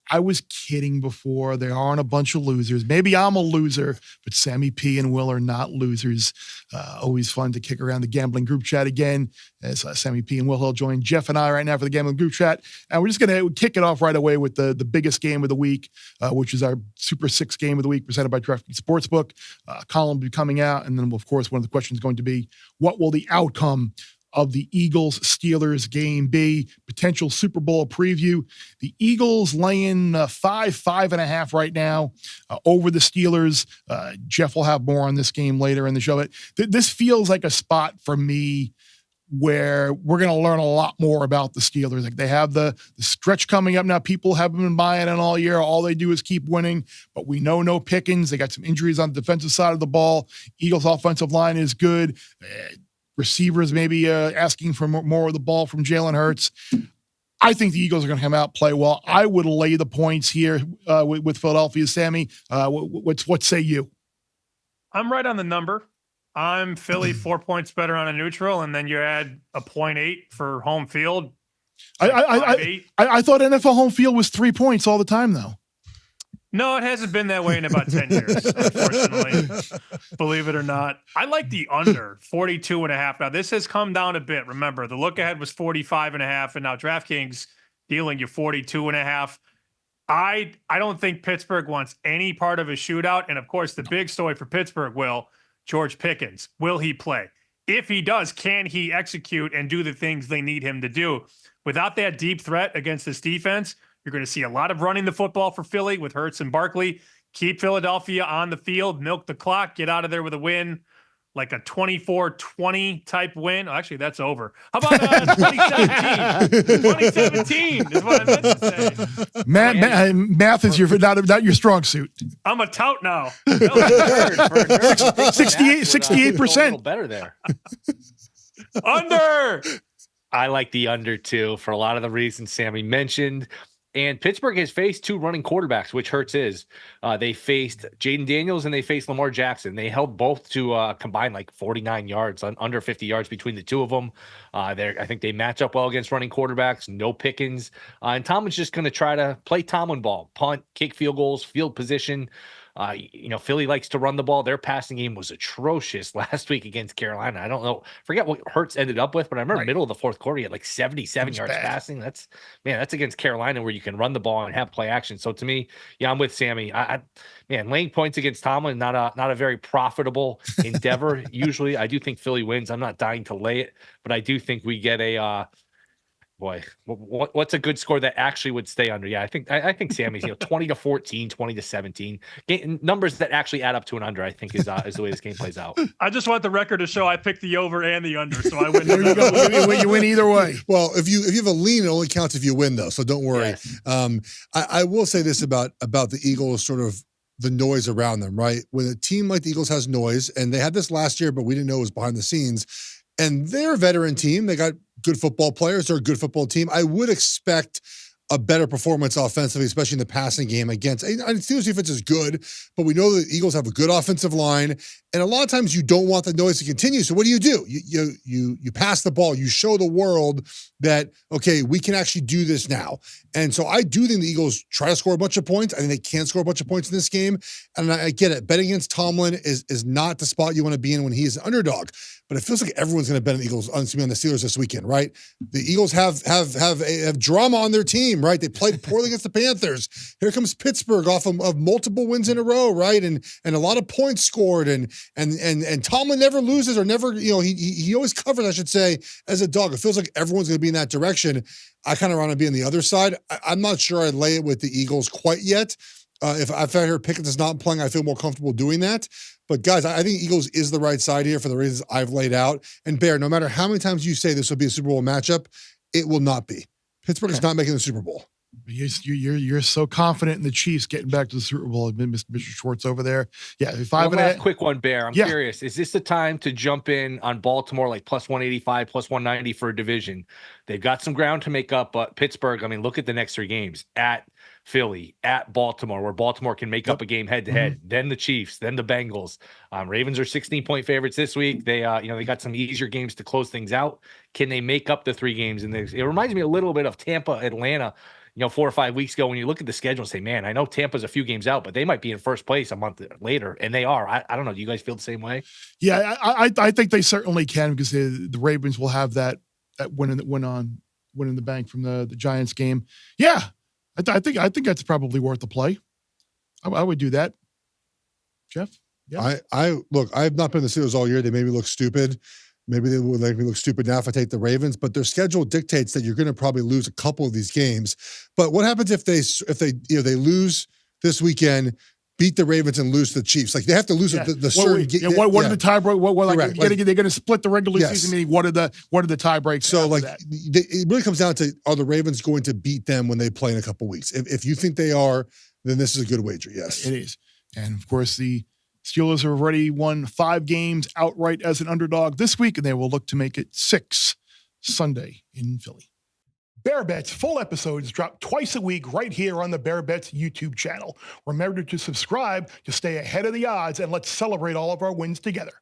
I was kidding before. There aren't a bunch of losers. Maybe I'm a loser, but Sammy P and Will are not losers. Always fun to kick around the gambling group chat again as Sammy P and Will Hill join Geoff and I right now for the gambling group chat. And we're just going to kick it off right away with the biggest game of the week, which is our Super 6 game of the week presented by DraftKings Sportsbook. Column will be coming out. And then, of course, one of the questions is going to be, what will the outcome of the Eagles-Steelers game be? Potential Super Bowl preview. The Eagles laying 5.5 right now over the Steelers. Geoff will have more on this game later in the show. But this feels like a spot for me where we're going to learn a lot more about the Steelers. Like, they have the stretch coming up now. People haven't been buying it all year. All they do is keep winning, but we know no Pickens. They got some injuries on the defensive side of the ball. Eagles offensive line is good. Receivers maybe asking for more of the ball from Jalen Hurts. I think the Eagles are going to come out, play well. I would lay the points here with Philadelphia. Sammy, what say you? I'm right on the number. I'm Philly 4 points better on a neutral, and then you add a 0.8 for home field. I thought NFL home field was 3 points all the time, though. No, it hasn't been that way in about 10 years, unfortunately. Believe it or not. I like the under 42.5. Now, this has come down a bit. Remember, the look ahead was 45.5, and now DraftKings dealing you 42.5. I don't think Pittsburgh wants any part of a shootout. And of course, the big story for Pittsburgh, George Pickens. Will he play? If he does, can he execute and do the things they need him to do? Without that deep threat against this defense, you're going to see a lot of running the football for Philly with Hurts and Barkley. Keep Philadelphia on the field, milk the clock, get out of there with a win, like a 24-20 type win. Oh, actually, that's over. How about 2017? 2017 is what I meant to say. Math is not your strong suit. I'm a tout now. 68%. A little better there. Under. I like the under too for a lot of the reasons Sammy mentioned. And Pittsburgh has faced 2 running quarterbacks, which Hurts is. They faced Jaden Daniels and they faced Lamar Jackson. They held both to combine like 49 yards, under 50 yards between the two of them. I think they match up well against running quarterbacks. No Pickens. And Tomlin's just going to try to play Tomlin ball, punt, kick field goals, field position. Philly likes to run the ball. Their passing game was atrocious last week against Carolina. I don't know. Forget what Hurts ended up with, but I remember middle of the fourth quarter, he had like 77 yards passing. That's against Carolina where you can run the ball and have play action. So to me, I'm with Sammy. Laying points against Tomlin, not a very profitable endeavor. Usually I do think Philly wins. I'm not dying to lay it, but I do think we get a, what's a good score that actually would stay under? Yeah, I think Sammy's 20-14, 20-17. Numbers that actually add up to an under, I think is the way this game plays out. I just want the record to show I picked the over and the under, so I win. There you go. You win either way. Well, if you have a lean, it only counts if you win, though. So don't worry. Yes. I will say this about the Eagles, sort of the noise around them, right? When a team like the Eagles has noise, and they had this last year, but we didn't know it was behind the scenes. And they're a veteran team. They got good football players. They're a good football team. I would expect a better performance offensively, especially in the passing game against. Steelers defense is good, but we know the Eagles have a good offensive line, and a lot of times you don't want the noise to continue. So what do? You pass the ball. You show the world that, okay, we can actually do this now. And so I do think the Eagles try to score a bunch of points. I think they can score a bunch of points in this game. And I get it. Betting against Tomlin is not the spot you want to be in when he's an underdog. But it feels like everyone's going to bet on the Eagles, on the Steelers this weekend, right? The Eagles have drama on their team, right? They played poorly against the Panthers. Here comes Pittsburgh off of multiple wins in a row, right? And a lot of points scored. And Tomlin never loses or never, he always covers, I should say, as a dog. It feels like everyone's going to be in that direction. I kind of want to be on the other side. I'm not sure I'd lay it with the Eagles quite yet. If I hear Pickens is not playing, I feel more comfortable doing that. But guys, I think Eagles is the right side here for the reasons I've laid out. And Bear, no matter how many times you say this will be a Super Bowl matchup, it will not be. Pittsburgh is not making the Super Bowl. You're so confident in the Chiefs getting back to the Super Bowl. Mr. Schwartz over there. Yeah, quick one, Bear. I'm curious. Is this the time to jump in on Baltimore like plus 185, plus 190 for a division? They've got some ground to make up, but Pittsburgh, look at the next 3 games. At Philly, at Baltimore, where Baltimore can make up a game head-to-head, then the Chiefs, then the Bengals. Ravens are 16-point favorites this week. They they got some easier games to close things out. Can they make up the 3 games? And it reminds me a little bit of Tampa, Atlanta, 4 or 5 weeks ago when you look at the schedule and say, man, I know Tampa's a few games out, but they might be in first place a month later, and they are. I don't know. Do you guys feel the same way? Yeah, I think they certainly can, because the Ravens will have that win in the bank from the Giants game. Yeah, I think that's probably worth the play. I would do that. Geoff? Yeah. Look, I've not been to the Steelers all year. They made me look stupid. Maybe they would make me look stupid now if I take the Ravens, but their schedule dictates that you're going to probably lose a couple of these games. But what happens if they lose this weekend, beat the Ravens, and lose to the Chiefs? Like, they have to lose the certain game. What are the tiebreak? They're going to split the regular Yes. season meeting. What are the tie breaks? So, like, it really comes down to, are the Ravens going to beat them when they play in a couple of weeks? If you think they are, then this is a good wager. Yes, it is. And of course, the Steelers have already won 5 games outright as an underdog this week, and they will look to make it 6 Sunday in Philly. Bear Bets full episodes drop twice a week right here on the Bear Bets YouTube channel. Remember to subscribe to stay ahead of the odds, and let's celebrate all of our wins together.